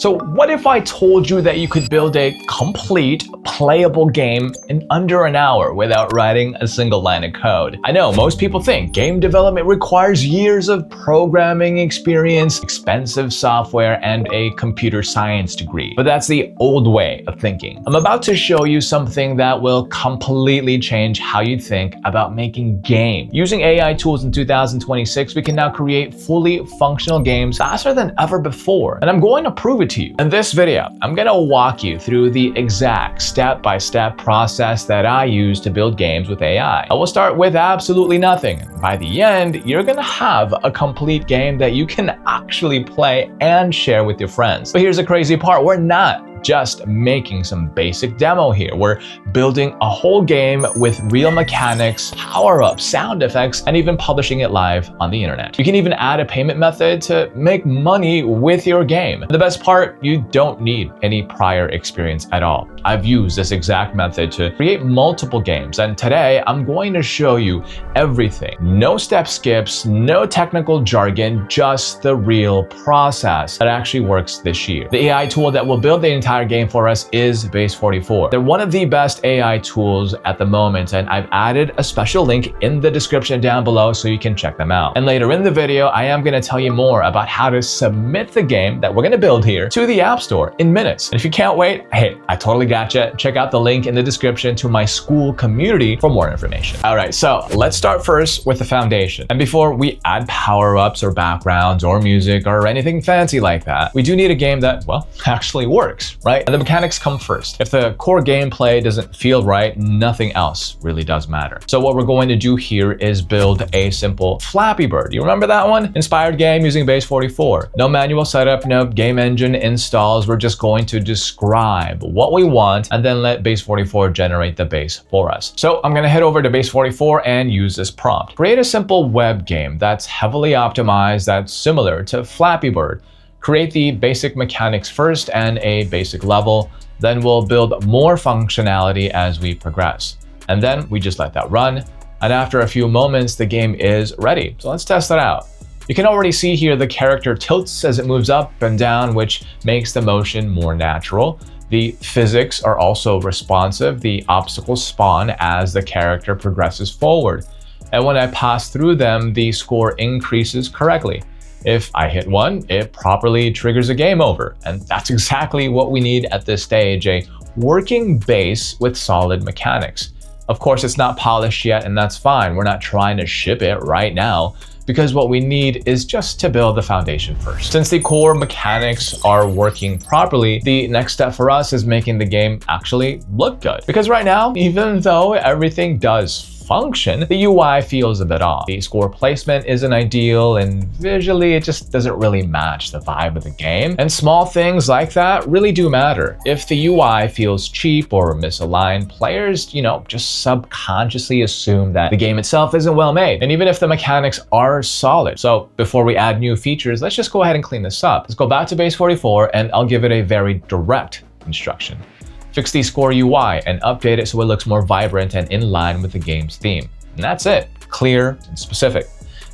So what if I told you that you could build a complete playable game in under an hour without writing a single line of code? I know most people think game development requires years of programming experience, expensive software, and a computer science degree. But that's the old way of thinking. I'm about to show you something that will completely change how you think about making games. Using AI tools in 2026, we can now create fully functional games faster than ever before. And I'm going to prove it to you. In this video, I'm gonna walk you through the exact step-by-step process that I use to build games with AI. I will start with absolutely nothing. By the end, you're gonna have a complete game that you can actually play and share with your friends. But here's the crazy part, we're not just making some basic demo here. We're building a whole game with real mechanics, power-ups, sound effects, and even publishing it live on the internet. You can even add a payment method to make money with your game. The best part, you don't need any prior experience at all. I've used this exact method to create multiple games, and today I'm going to show you everything. No step skips, no technical jargon, just the real process that actually works this year. The AI tool that will build the entire game for us is Base44. They're one of the best AI tools at the moment, and I've added a special link in the description down below so you can check them out. And later in the video, I am going to tell you more about how to submit the game that we're going to build here to the App Store in minutes. And if you can't wait, hey, I totally gotcha. Check out the link in the description to my school community for more information. All right, so let's start first with the foundation. And before we add power-ups or backgrounds or music or anything fancy like that, we do need a game that, well, actually works, right? And the mechanics come first. If the core gameplay doesn't feel right, nothing else really does matter. So what we're going to do here is build a simple Flappy Bird. You remember that one? Inspired game using Base44. No manual setup, no game engine installs. We're just going to describe what we want and then let Base44 generate the base for us. So I'm gonna head over to Base44 and use this prompt. Create a simple web game that's heavily optimized, that's similar to Flappy Bird. Create the basic mechanics first and a basic level, then we'll build more functionality as we progress. And then we just let that run, and after a few moments, the game is ready. So let's test it out. You can already see here the character tilts as it moves up and down, which makes the motion more natural. The physics are also responsive. The obstacles spawn as the character progresses forward. And when I pass through them, the score increases correctly. If I hit one, it properly triggers a game over. And that's exactly what we need at this stage, a working base with solid mechanics. Of course, it's not polished yet, and that's fine. We're not trying to ship it right now, because what we need is just to build the foundation first. Since the core mechanics are working properly, the next step for us is making the game actually look good. Because right now, even though everything does function, the UI feels a bit off. The score placement isn't ideal, and visually it just doesn't really match the vibe of the game. And small things like that really do matter. If the UI feels cheap or misaligned, players, just subconsciously assume that the game itself isn't well made. And even if the mechanics are solid. So before we add new features, let's just go ahead and clean this up. Let's go back to Base44 and I'll give it a very direct instruction. Fix the score UI and update it so it looks more vibrant and in line with the game's theme. And that's it, clear and specific.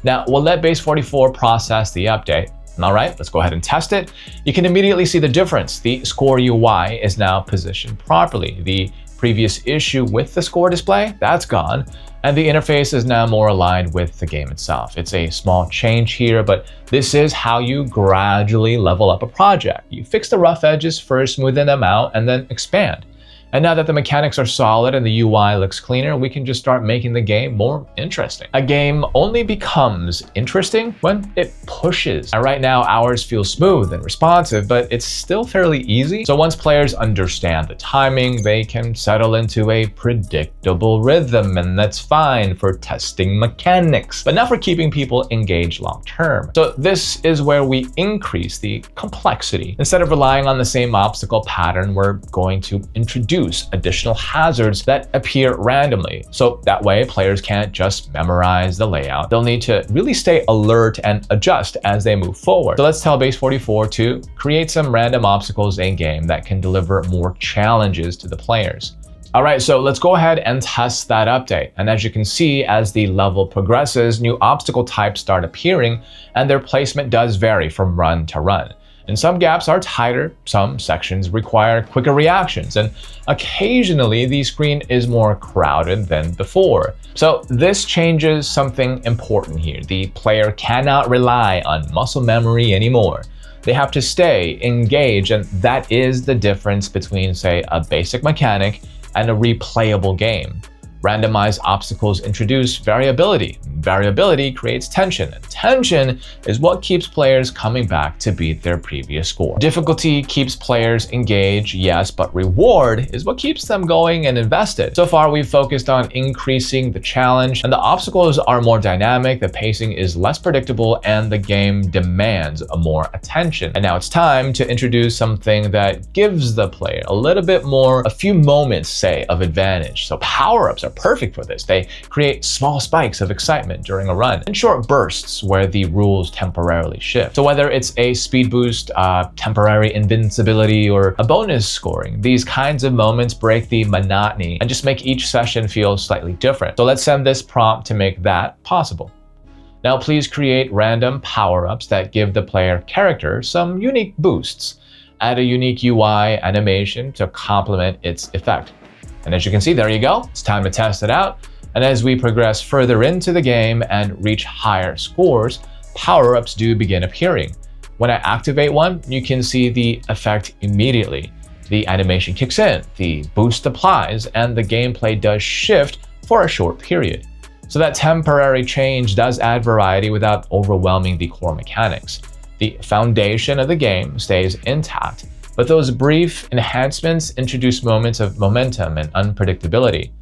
Now we'll let Base44 process the update. All right, let's go ahead and test it. You can immediately see the difference. The score UI is now positioned properly. The previous issue with the score display, that's gone. And the interface is now more aligned with the game itself. It's a small change here, but this is how you gradually level up a project. You fix the rough edges first, smoothen them out, and then expand. And now that the mechanics are solid and the UI looks cleaner, we can just start making the game more interesting. A game only becomes interesting when it pushes. And right now, ours feels smooth and responsive, but it's still fairly easy. So once players understand the timing, they can settle into a predictable rhythm, and that's fine for testing mechanics, but not for keeping people engaged long term. So this is where we increase the complexity. Instead of relying on the same obstacle pattern, we're going to introduce additional hazards that appear randomly. So that way players can't just memorize the layout. They'll need to really stay alert and adjust as they move forward. So let's tell Base44 to create some random obstacles in game that can deliver more challenges to the players. All right, so let's go ahead and test that update. And as you can see, as the level progresses, new obstacle types start appearing and their placement does vary from run to run. And some gaps are tighter, some sections require quicker reactions, and occasionally the screen is more crowded than before. So this changes something important here. The player cannot rely on muscle memory anymore. They have to stay engaged, and that is the difference between, say, a basic mechanic and a replayable game. Randomized obstacles introduce variability. Variability creates tension, and tension is what keeps players coming back to beat their previous score. Difficulty keeps players engaged, yes, but reward is what keeps them going and invested. So far, we've focused on increasing the challenge, and the obstacles are more dynamic, the pacing is less predictable, and the game demands more attention. And now it's time to introduce something that gives the player a little bit more, a few moments, say, of advantage. So power-ups are perfect for this. They create small spikes of excitement during a run and short bursts where the rules temporarily shift. So whether it's a speed boost, temporary invincibility, or a bonus scoring, these kinds of moments break the monotony and just make each session feel slightly different. So let's send this prompt to make that possible. Now please create random power-ups that give the player character some unique boosts. Add a unique UI animation to complement its effect. And as you can see, there you go. It's time to test it out. And as we progress further into the game and reach higher scores, power-ups do begin appearing. When I activate one, you can see the effect immediately. The animation kicks in, the boost applies, and the gameplay does shift for a short period. So that temporary change does add variety without overwhelming the core mechanics. The foundation of the game stays intact, but those brief enhancements introduce moments of momentum and unpredictability.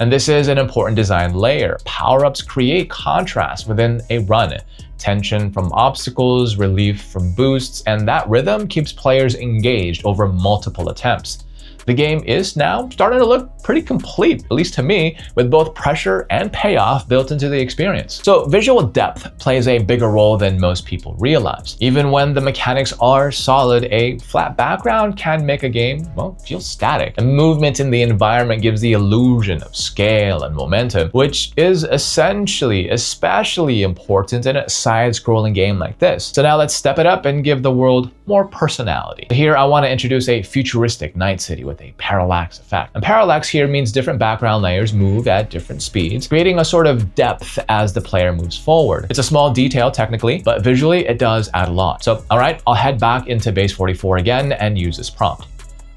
And this is an important design layer. Power-ups create contrast within a run. Tension from obstacles, relief from boosts, and that rhythm keeps players engaged over multiple attempts. The game is now starting to look pretty complete, at least to me, with both pressure and payoff built into the experience. So visual depth plays a bigger role than most people realize. Even when the mechanics are solid, a flat background can make a game, well, feel static. And movement in the environment gives the illusion of scale and momentum, which is especially important in a side-scrolling game like this. So now let's step it up and give the world more personality. Here I want to introduce a futuristic night city with a parallax effect. And parallax here means different background layers move at different speeds, creating a sort of depth as the player moves forward. It's a small detail technically, but visually it does add a lot. So, all right, I'll head back into base 44 again and use this prompt.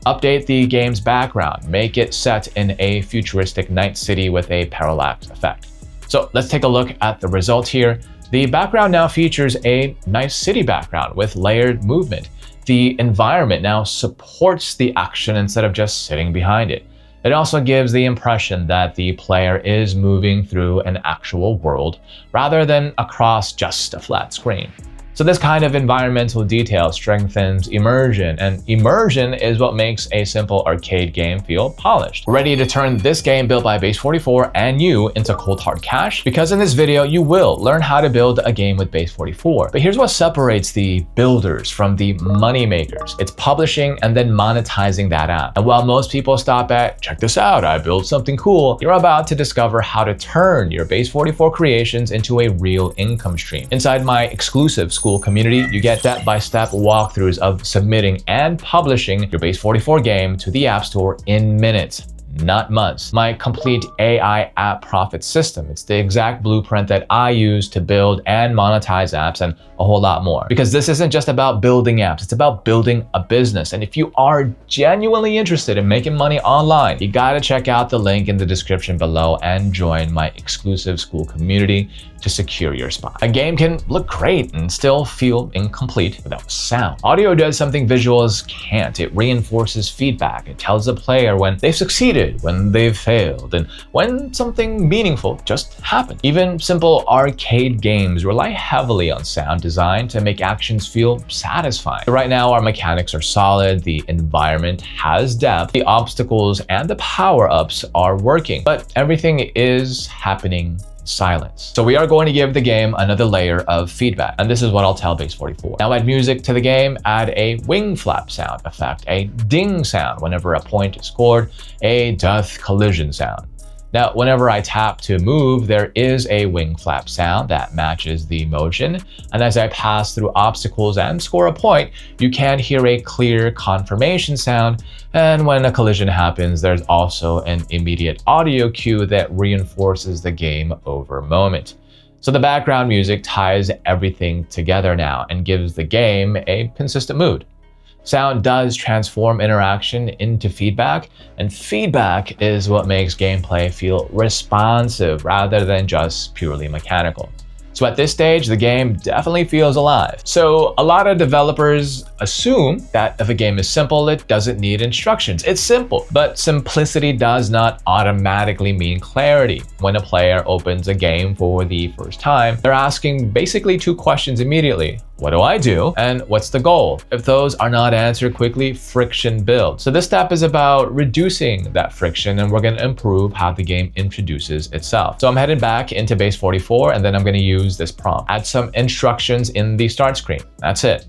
Update the game's background, make it set in a futuristic night city with a parallax effect. So let's take a look at the result here. The background now features a nice city background with layered movement. The environment now supports the action instead of just sitting behind it. It also gives the impression that the player is moving through an actual world rather than across just a flat screen. So this kind of environmental detail strengthens immersion, and immersion is what makes a simple arcade game feel polished. Ready to turn this game built by Base 44 and you into cold hard cash? Because in this video, you will learn how to build a game with Base 44. But here's what separates the builders from the money makers. It's publishing and then monetizing that app. And while most people stop at, check this out, I built something cool, you're about to discover how to turn your Base 44 creations into a real income stream. Inside my exclusive school community, you get step-by-step walkthroughs of submitting and publishing your Base 44 game to the App Store in minutes, not months. My complete AI app profit system. It's the exact blueprint that I use to build and monetize apps and a whole lot more. Because this isn't just about building apps, it's about building a business. And if you are genuinely interested in making money online, you gotta check out the link in the description below and join my exclusive school community to secure your spot. A game can look great and still feel incomplete without sound. Audio does something visuals can't. It reinforces feedback. It tells the player when they've succeeded, when they've failed, and when something meaningful just happened. Even simple arcade games rely heavily on sound design to make actions feel satisfying. Right now, our mechanics are solid, the environment has depth, the obstacles and the power-ups are working, but everything is happening silence. So we are going to give the game another layer of feedback, and this is what I'll tell Base 44. Now add music to the game, add a wing flap sound effect, a ding sound whenever a point is scored, a death collision sound. Now, whenever I tap to move, there is a wing flap sound that matches the motion. And as I pass through obstacles and score a point, you can hear a clear confirmation sound. And when a collision happens, there's also an immediate audio cue that reinforces the game over moment. So the background music ties everything together now and gives the game a consistent mood. Sound does transform interaction into feedback, and feedback is what makes gameplay feel responsive rather than just purely mechanical. So at this stage, the game definitely feels alive. So a lot of developers assume that if a game is simple, it doesn't need instructions. It's simple, but simplicity does not automatically mean clarity. When a player opens a game for the first time, they're asking basically two questions immediately. What do I do? And what's the goal? If those are not answered quickly, friction builds. So this step is about reducing that friction, and we're going to improve how the game introduces itself. So I'm heading back into base 44, and then I'm going to use this prompt. Add some instructions in the start screen. That's it.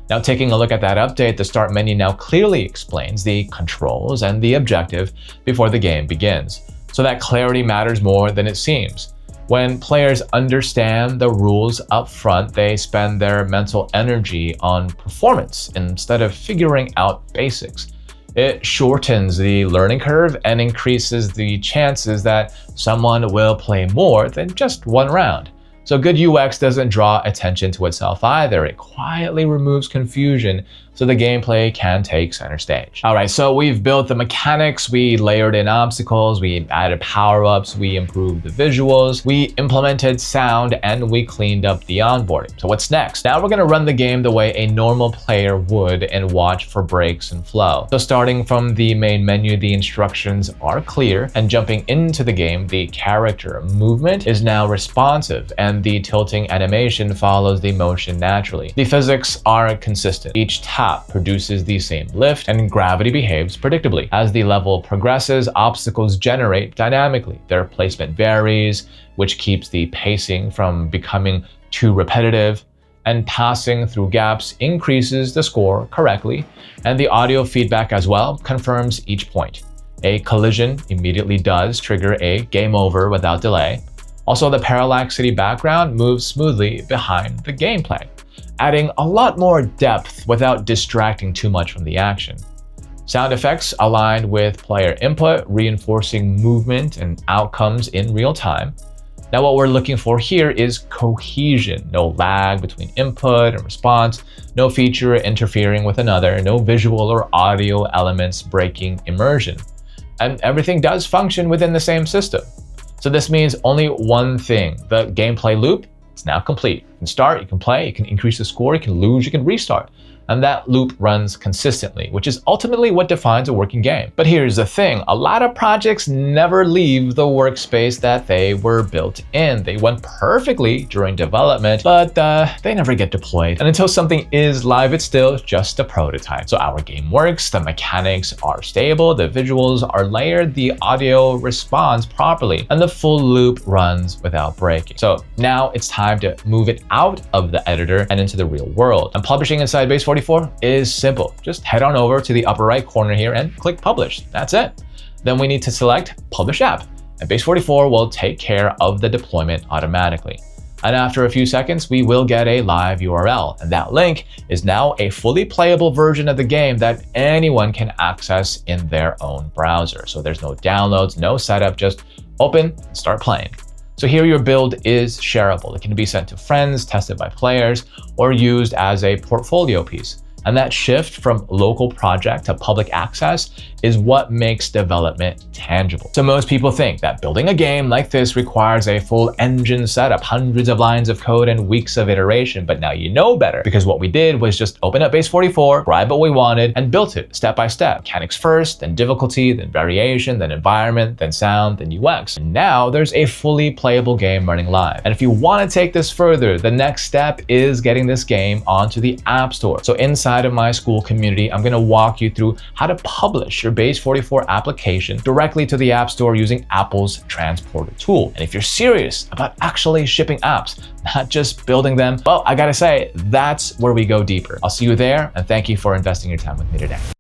Now, taking a look at that update, the start menu now clearly explains the controls and the objective before the game begins. So that clarity matters more than it seems. When players understand the rules up front, they spend their mental energy on performance instead of figuring out basics. It shortens the learning curve and increases the chances that someone will play more than just one round. So good UX doesn't draw attention to itself either. It quietly removes confusion so the gameplay can take center stage. All right, so we've built the mechanics, we layered in obstacles, we added power-ups, we improved the visuals, we implemented sound, and we cleaned up the onboarding. So what's next? Now we're gonna run the game the way a normal player would and watch for breaks and flow. So starting from the main menu, the instructions are clear, and jumping into the game, the character movement is now responsive, and the tilting animation follows the motion naturally. The physics are consistent. Each tap produces the same lift, and gravity behaves predictably. As the level progresses, obstacles generate dynamically. Their placement varies, which keeps the pacing from becoming too repetitive, and passing through gaps increases the score correctly, and the audio feedback as well confirms each point. A collision immediately does trigger a game over without delay. Also, the Parallax City background moves smoothly behind the gameplay, adding a lot more depth without distracting too much from the action. Sound effects aligned with player input, reinforcing movement and outcomes in real time. Now what we're looking for here is cohesion, no lag between input and response, no feature interfering with another, no visual or audio elements breaking immersion. And everything does function within the same system. So this means only one thing: the gameplay loop is now complete. You can start, you can play, you can increase the score, you can lose, you can restart. And that loop runs consistently, which is ultimately what defines a working game. But here's the thing, a lot of projects never leave the workspace that they were built in. They went perfectly during development, but they never get deployed. And until something is live, it's still just a prototype. So our game works, the mechanics are stable, the visuals are layered, the audio responds properly, and the full loop runs without breaking. So now it's time to move it out of the editor and into the real world. And publishing inside Base 44 is simple. Just head on over to the upper right corner here and click publish. That's it. Then we need to select publish app, and Base 44 will take care of the deployment automatically. And after a few seconds, we will get a live URL, and that link is now a fully playable version of the game that anyone can access in their own browser. So there's no downloads, no setup, just open and start playing. So here your build is shareable. It can be sent to friends, tested by players, or used as a portfolio piece. And that shift from local project to public access is what makes development tangible. So most people think that building a game like this requires a full engine setup, hundreds of lines of code and weeks of iteration, but now you know better, because what we did was just open up Base 44, grab what we wanted, and built it step by step. Mechanics first, then difficulty, then variation, then environment, then sound, then UX. And now there's a fully playable game running live. And if you want to take this further, the next step is getting this game onto the App Store. So inside of my school community, I'm going to walk you through how to publish your Base 44 application directly to the App Store using Apple's transporter tool. And if you're serious about actually shipping apps, not just building them, well, I gotta say, that's where we go deeper. I'll see you there, and thank you for investing your time with me today.